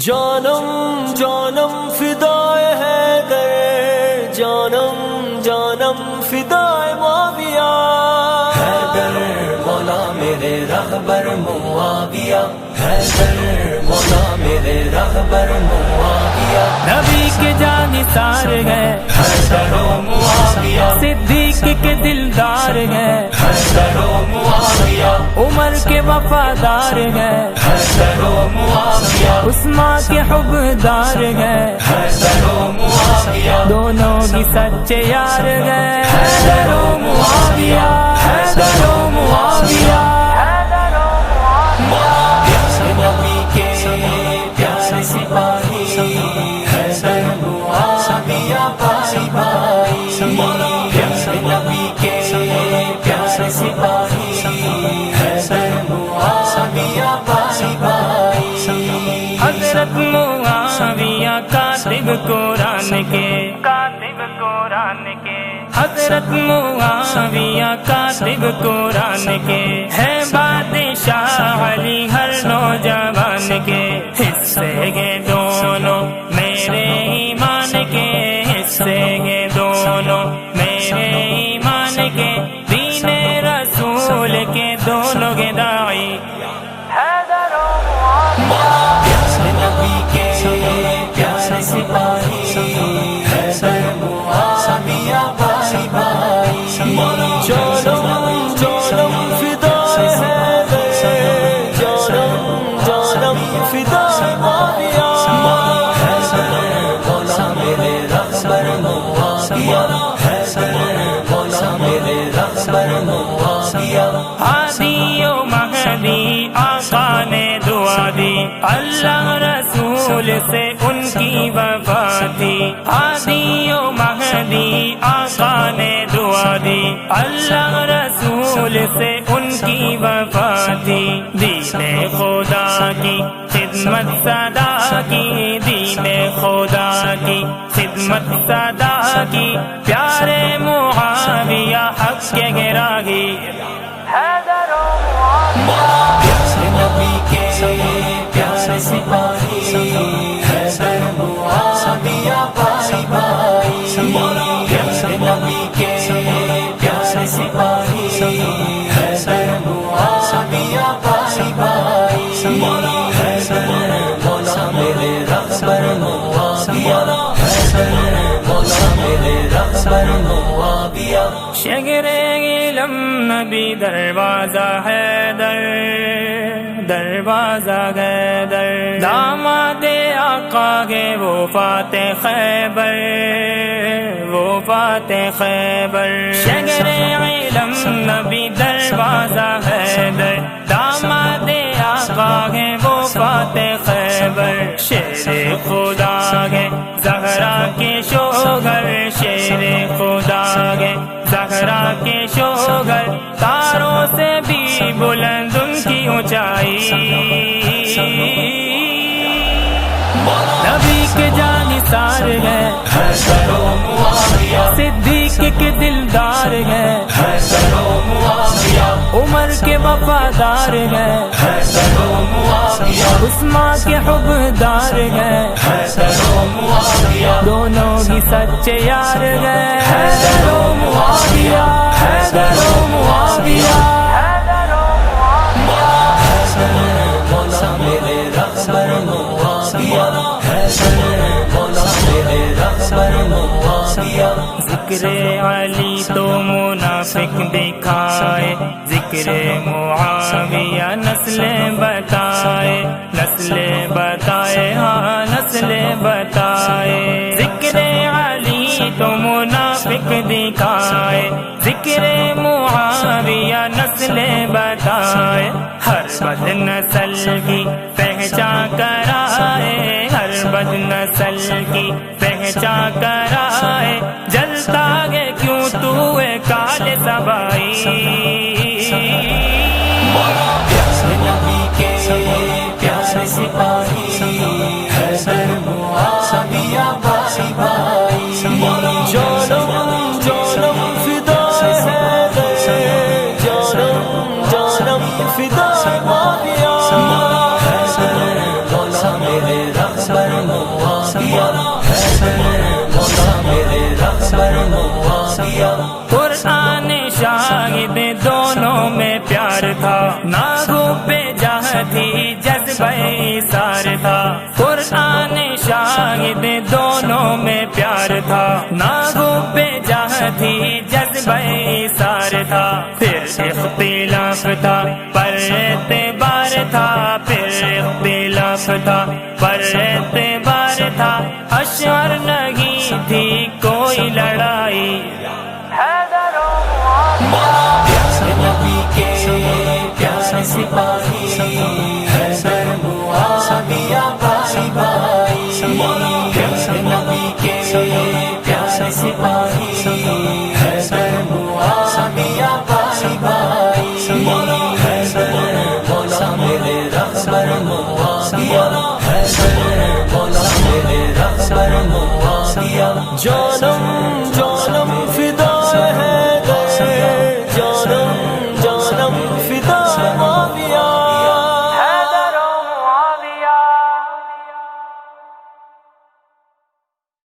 جانم جانم فدائے حیدر، جانم جانم فدائے معاویہ، حیدر مولا میرے رہبر معاویہ، حیدر مولا میرے رہبر معاویہ، نبی کے جانثار ہے حیدر و معاویہ، صدیق کے دلدار ہے حیدر و معاویہ، عمر کے وفادار ہے حیدر و معاویہ، عثمان کے حبدار ہے حیدر و معاویہ، دونوں ہی سچے یار ہے حیدر و معاویہ، حیدر و معاویہ، پیارے نبی کے پیارے سپاہی، حیدر معاویہ بھائی بھائی، پیارے نبی کے پیارے سپاہی، حیدر معاویہ بھائی بھائی، حضرت معاویہ کاتب قرآن کے حضرت معاویہ کاتب قرآن کے ہے بادشاہ علی ہر نوجوان کے حصے ہیں دونوں میرے ایمان کے حصے ہیں دونوں میرے ایمان کے دین رسول کے دونوں کے داعی پیارے نبی کے پیارے سپاہی، حیدر معاویہ بھائی بھائی، جانم جانم فدائے حیدر، جانم جانم فدائے معاویہ، حیدر مولا میرے رہبر معاویہ، حیدر مولا میرے رہبر معاویہ، ہادی و مہدی آقا نے دعا دی اللہ رسول سے ان کی وفا تھی، ہادی و مہدی آقا نے دعا دی اللہ رسول سے ان کی وفا تھی، دین خدا کی خدمت صدا کی، دین خدا کی خدمت صدا کی، پیارے معاویہ حق کے گراہی پیارے نبی کے پیارے سپاہی، حیدر معاویہ بھائی بھائی، پیارے نبی کے پیارے سپاہی، حیدر معاویہ بھائی بھائی، حیدر مولا میرے رہبر معاویہ، حیدر مولا میرے رہبر معاویہ، شگر علم نبی دروازہ حیدر، دروازہ حیدر داماد آقا ہے وہ فاتح خیبر، وہ فاتح خیبر، شگر علم نبی دروازہ حیدر داماد آقا ہے وہ فاتح خیبر، شیر خدا ہے زہرا کے شوہر، شیر خدا ہے زہرا کے شوہر، تاروں سے بھی بلند ان کی اونچائی، نبی کے جانثار ہے حیدر و معاویہ، صدیق کے دلدار ہے حیدر و معاویہ، عمر کے وفادار ہے حیدر و معاویہ، عثمان کے حبدار ہے حیدر و معاویہ، دونوں ہی سچے یار ہے حیدر و معاویہ، حیدر و معاویہ، حیدر مولا میرے رہبر معاویہ، حیدر مولا میرے رہبر معاویہ، ذکر علی تو منافق دکھائے، ذکر معاویہ نسل بتائے، نسل بتائے، ہاں نسل بتائے، ذکر علی تو منافق دکھائے، ذکر معاویہ نسل بتائے، ہر بد نسل کی پہچان کرائے، ہر بد نسل کی پہچان کرائے، جلتا ہے کیوں تو کال سبائی، پیارے نبی کے پیارے سپاہی، حیدر معاویہ بھائی بھائی، جانم جانم فدائے حیدر، جانم جانم فدائے معاویہ، حیدر مولا میرے رہبر جذبہ ایثار تھا، قرآن شاہد دونوں میں پیار تھا، ناگو پہ جہاں تھی جذبہ ایثار تھا، پھر اختلاف تھا پر اعتبار تھا، پھر اختلاف تھا پر اعتبار تھا، اشعار نہیں تھی کوئی لڑائی، پیارے نبی کے پیارے سپاہی حیدر معاویہ بھائی بھائی، پیارے نبی کے پیارے سپاہی حیدر معاویہ بھائی بھائی، حیدر مولا میرے رہبر معاویہ، حیدر مولا میرے رہبر معاویہ، جانم جانم فدا ہے حیدر، جانم